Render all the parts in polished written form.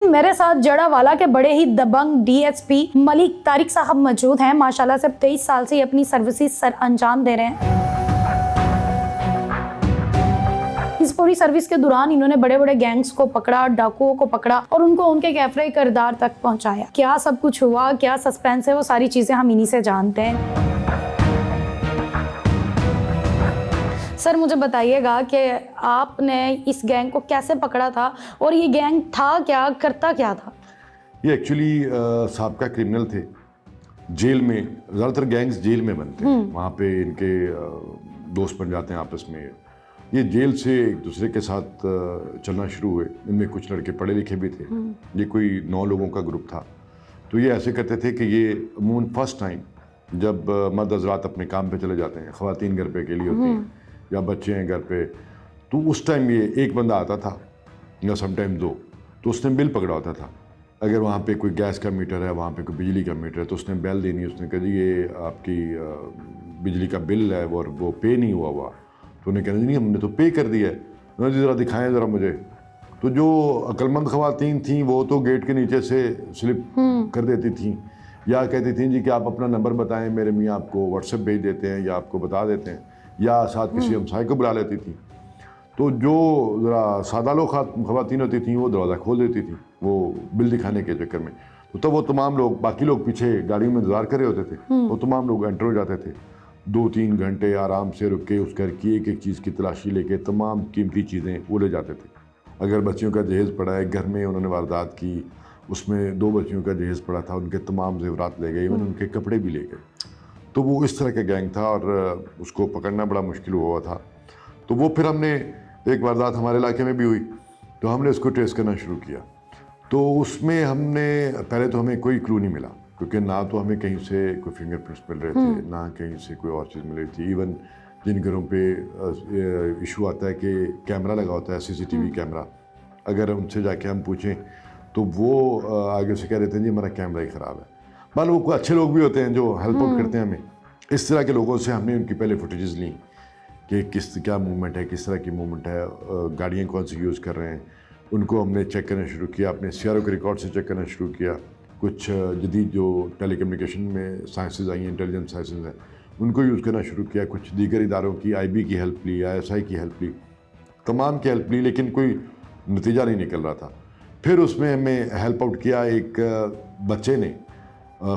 میرے ساتھ جڑا والا کے بڑے ہی دبنگ ڈی ایس پی ملک طارق صاحب موجود ہیں. ماشاءاللہ سے 23 سال سے اپنی سروسز سر انجام دے رہے ہیں. اس پوری سروس کے دوران انہوں نے بڑے بڑے گینگز کو پکڑا, ڈاکوؤں کو پکڑا اور ان کو ان کے کیفرے کردار تک پہنچایا. کیا سب کچھ ہوا, کیا سسپینس ہے, وہ ساری چیزیں ہم انہی سے جانتے ہیں. سر مجھے بتائیے گا کہ آپ نے اس گینگ کو کیسے پکڑا تھا اور یہ گینگ تھا کیا, کرتا کیا تھا؟ یہ ایکچولی سابقہ کرمنل تھے. جیل میں زیادہ تر گینگز جیل میں بنتے ہیں, وہاں پہ ان کے دوست بن جاتے ہیں آپس میں. یہ جیل سے ایک دوسرے کے ساتھ چلنا شروع ہوئے. ان میں کچھ لڑکے پڑھے لکھے بھی تھے. یہ کوئی 9 لوگوں کا گروپ تھا. تو یہ ایسے کرتے تھے کہ یہ عموماً فرسٹ ٹائم جب مرد حضرات اپنے کام پہ چلے جاتے ہیں, خواتین گھر پہ اکیلی ہوتی ہیں یا بچے ہیں گھر پہ, تو اس ٹائم یہ ایک بندہ آتا تھا یا سم ٹائم 2, تو اس نے بل پکڑا ہوتا تھا. اگر وہاں پہ کوئی گیس کا میٹر ہے, وہاں پہ کوئی بجلی کا میٹر ہے, تو اس نے بیل دینی. اس نے کہا جی یہ آپ کی بجلی کا بل ہے اور وہ پے نہیں ہوا. تو انہیں کہنا جی نہیں ہم نے تو پے کر دیا ہے, جی ذرا دکھائیں ذرا مجھے. تو جو عقلمند خواتین تھیں وہ تو گیٹ کے نیچے سے سلپ کر دیتی تھیں یا کہتی تھیں جی کہ آپ اپنا نمبر بتائیں, میرے میاں آپ کو واٹس ایپ بھیج دیتے ہیں یا آپ کو بتا دیتے ہیں, یا ساتھ کسی ہمسائے کو بلا لیتی تھیں. تو جو ذرا سادہ لوگ خواتین ہوتی تھیں وہ دروازہ کھول دیتی تھیں وہ بل دکھانے کے چکر میں. تو تب وہ تمام لوگ, باقی لوگ پیچھے گاڑیوں میں انتظار کر رہے ہوتے تھے, وہ تمام لوگ انٹر ہو جاتے تھے. 2-3 گھنٹے آرام سے رک کے اس گھر کی ایک ایک چیز کی تلاشی لے کے تمام قیمتی چیزیں وہ لے جاتے تھے. اگر بچیوں کا جہیز پڑا ہے, گھر میں انہوں نے واردات کی, اس میں 2 بچیوں کا جہیز پڑا تھا, ان کے تمام زیورات لے گئے, ایون ان کے کپڑے بھی لے گئے. تو وہ اس طرح کا گینگ تھا اور اس کو پکڑنا بڑا مشکل ہوا تھا. تو وہ پھر ہم نے ایک واردات ہمارے علاقے میں بھی ہوئی, تو ہم نے اس کو ٹریس کرنا شروع کیا. تو اس میں ہم نے پہلے تو ہمیں کوئی کلو نہیں ملا, کیونکہ نہ تو ہمیں کہیں سے کوئی فنگر پرنٹس مل رہے تھے, نہ کہیں سے کوئی اور چیز مل رہی تھی. ایون جن گھروں پہ ایشو آتا ہے کہ کیمرہ لگا ہوتا ہے, CCTV کیمرہ, اگر ان سے جا کے ہم پوچھیں تو وہ آگے سے کہہ دیتے ہیں جی ہمارا کیمرہ ہی خراب ہے. بال وہ اچھے لوگ بھی ہوتے ہیں جو ہیلپ آؤٹ کرتے ہیں ہمیں. اس طرح کے لوگوں سے ہم نے ان کی پہلے فوٹیجز لیں کہ کیا موومنٹ ہے, کس طرح کی موومنٹ ہے, گاڑیاں کون سی یوز کر رہے ہیں. ان کو ہم نے چیک کرنا شروع کیا, اپنے CRO کے ریکارڈ سے چیک کرنا شروع کیا. کچھ جدید جو ٹیلی کمیونیکیشن میں سائنسز آئی ہیں, انٹیلیجنس سائنسز ہیں, ان کو یوز کرنا شروع کیا. کچھ دیگر اداروں کی IB کی ہیلپ لی, ISI کی ہیلپ لی, تمام کی ہیلپ لی, لیکن کوئی نتیجہ نہیں نکل رہا تھا. پھر اس میں ہمیں ہیلپ آؤٹ کیا ایک بچے نے,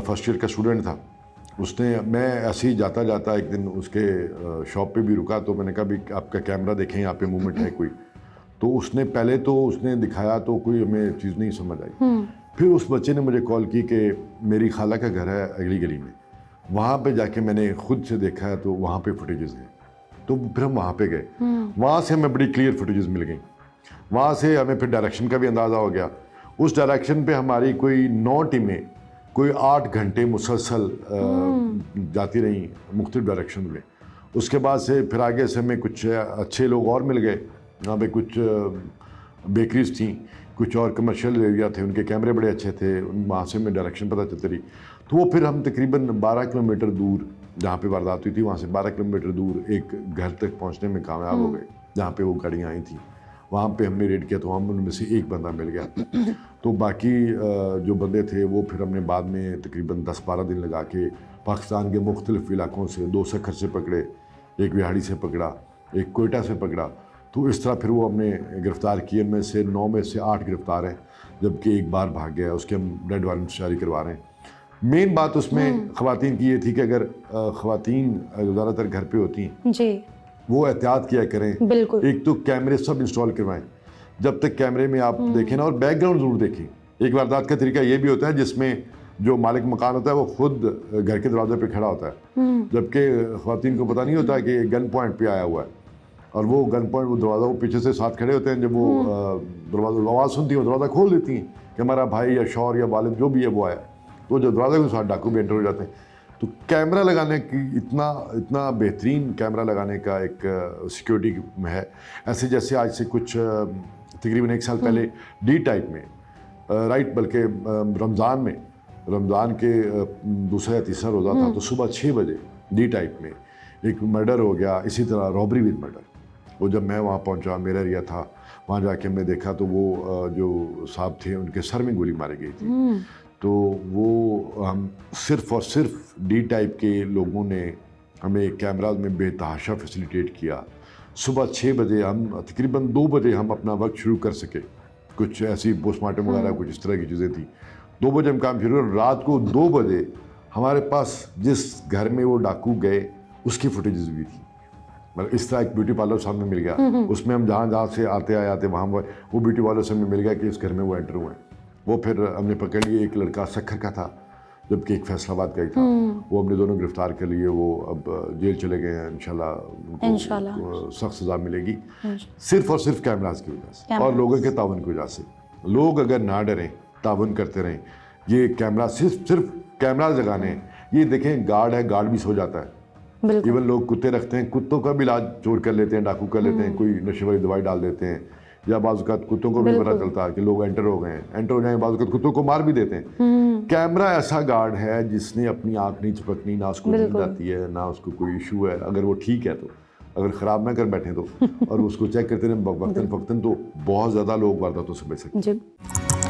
فرسٹ ایئر کا اسٹوڈنٹ تھا. اس نے, میں ایسے ہی جاتا جاتا ایک دن اس کے شاپ پہ بھی رکا, تو میں نے کہا بھی آپ کا کیمرہ دیکھیں یہاں پہ موومنٹ ہے کوئی. تو اس نے پہلے تو اس نے دکھایا تو کوئی ہمیں چیز نہیں سمجھ آئی. پھر اس بچے نے مجھے کال کی کہ میری خالہ کا گھر ہے اگلی گلی میں, وہاں پہ جا کے میں نے خود سے دیکھا ہے تو وہاں پہ فوٹیجز ہیں. تو پھر ہم وہاں پہ گئے, وہاں سے ہمیں بڑی کلیئر فوٹیجز مل گئیں. وہاں سے ہمیں پھر ڈائریکشن کا بھی اندازہ ہو گیا. اس ڈائریکشن پہ ہماری کوئی 9 ٹیمیں کوئی 8 گھنٹے مسلسل جاتی رہیں مختلف ڈائریکشن میں. اس کے بعد سے پھر آگے سے ہمیں کچھ اچھے لوگ اور مل گئے. وہاں پہ کچھ بیکریز تھیں, کچھ اور کمرشل ایریا تھے, ان کے کیمرے بڑے اچھے تھے, وہاں سے ہمیں ڈائریکشن پتہ چلتی رہی. تو وہ پھر ہم تقریباً 12 کلومیٹر دور جہاں پہ واردات ہوئی تھی, وہاں سے 12 کلومیٹر دور ایک گھر تک پہنچنے میں کامیاب ہو گئے جہاں پہ وہ گاڑیاں آئی تھیں. وہاں پہ ہم نے ریڈ کیا تو ہم ان میں سے ایک بندہ مل گیا. تو باقی جو بندے تھے وہ پھر ہم نے بعد میں تقریباً 10-12 دن لگا کے پاکستان کے مختلف علاقوں سے, 2 سکھر سے پکڑے, ایک وہاڑی سے پکڑا, ایک کوئٹہ سے پکڑا. تو اس طرح پھر وہ ہم نے گرفتار کیے. ان میں سے 9 میں سے 8 گرفتار ہیں, جبکہ ایک بار بھاگ گیا, اس کے ہم ڈیڈ وارنٹس جاری کروا رہے ہیں. مین بات اس میں خواتین کی یہ تھی کہ اگر خواتین زیادہ تر گھر پہ ہوتی ہیں جی وہ احتیاط کیا کریں. بالکل. ایک تو کیمرے سب انسٹال کروائیں, جب تک کیمرے میں آپ دیکھیں نا, اور بیک گراؤنڈ ضرور دیکھیں. ایک واردات کا طریقہ یہ بھی ہوتا ہے جس میں جو مالک مکان ہوتا ہے وہ خود گھر کے دروازے پہ کھڑا ہوتا ہے, جبکہ خواتین کو پتہ نہیں ہوتا ہے کہ گن پوائنٹ پہ آیا ہوا ہے, اور وہ گن پوائنٹ وہ دروازہ وہ پیچھے سے ساتھ کھڑے ہوتے ہیں. جب وہ دروازہ آواز سنتی ہیں وہ دروازہ کھول دیتی ہیں کہ ہمارا بھائی یا شوہر یا والد جو بھی ہے وہ آیا. تو جو دروازے کے ساتھ ڈاکو بھی انٹر ہو جاتے ہیں. تو کیمرہ لگانے کی اتنا بہترین کیمرہ لگانے کا ایک سیکیورٹی میں ہے. ایسے جیسے آج سے کچھ تقریباً 1 سال پہلے ڈی ٹائپ میں رائٹ, بلکہ رمضان کے دوسرا یا تیسرا روزہ تھا, تو صبح 6 بجے ڈی ٹائپ میں ایک مرڈر ہو گیا. اسی طرح رابری ود مرڈر, وہ جب میں وہاں پہنچا میرا ایریا تھا وہاں جا کے ہم نے دیکھا تو وہ جو صاحب تھے ان کے سر میں گولی ماری گئی تھی. تو وہ ہم صرف اور صرف ڈی ٹائپ کے لوگوں نے ہمیں کیمراز میں بے تحاشا فیسیلیٹیٹ کیا. صبح 6 بجے ہم تقریباً 2 بجے ہم اپنا ورک شروع کر سکے. کچھ ایسی پوسٹ مارٹم وغیرہ کچھ اس طرح کی چیزیں تھیں. 2 بجے ہم کام شروع کر. رات کو 2 بجے ہمارے پاس جس گھر میں وہ ڈاکو گئے اس کی فوٹیجز بھی تھی. مطلب اس طرح ایک بیوٹی پارلر سامنے مل گیا, اس میں ہم جہاں سے آتے وہاں وہ بیوٹی پارلر سامنے مل گیا کہ اس گھر میں وہ انٹر ہوئے. وہ پھر ہم نے پکڑ لیے. ایک لڑکا سکھر کا تھا جبکہ ایک فیصل آباد کا ہی تھا. وہ ہم نے دونوں گرفتار کر لیے. وہ اب جیل چلے گئے ہیں. انشاءاللہ ان کو سخت سزا ملے گی صرف اور صرف کیمراز کی وجہ سے اور لوگوں کے تعاون کی وجہ سے. لوگ اگر نہ ڈریں تعاون کرتے رہیں. یہ کیمرہ صرف کیمراز لگانے ہیں. یہ دیکھیں گارڈ ہے, گارڈ بھی سو جاتا ہے. ایون لوگ کتے رکھتے ہیں, کتوں کا بھی علاج چور کر لیتے ہیں, ڈاکو کر لیتے ہیں, کوئی نشے والی دوائی ڈال دیتے ہیں. یا بعض اوقات کتوں کو بھی پتہ چلتا ہے کہ لوگ انٹر ہو گئے ہیں, انٹر ہو جائیں بعض اوقات کتوں کو مار بھی دیتے ہیں. کیمرہ ایسا گارڈ ہے جس نے اپنی آنکھ نہیں چپکنی, نہ اس کو نیند آتی ہے, نہ اس کو کوئی ایشو ہے. اگر وہ ٹھیک ہے تو, اگر خراب نہ کر بیٹھیں تو اور اس کو چیک کرتے رہیں وقتاً فوقتاً, تو بہت زیادہ لوگ وارداتوں سے بچ سکتے ہیں.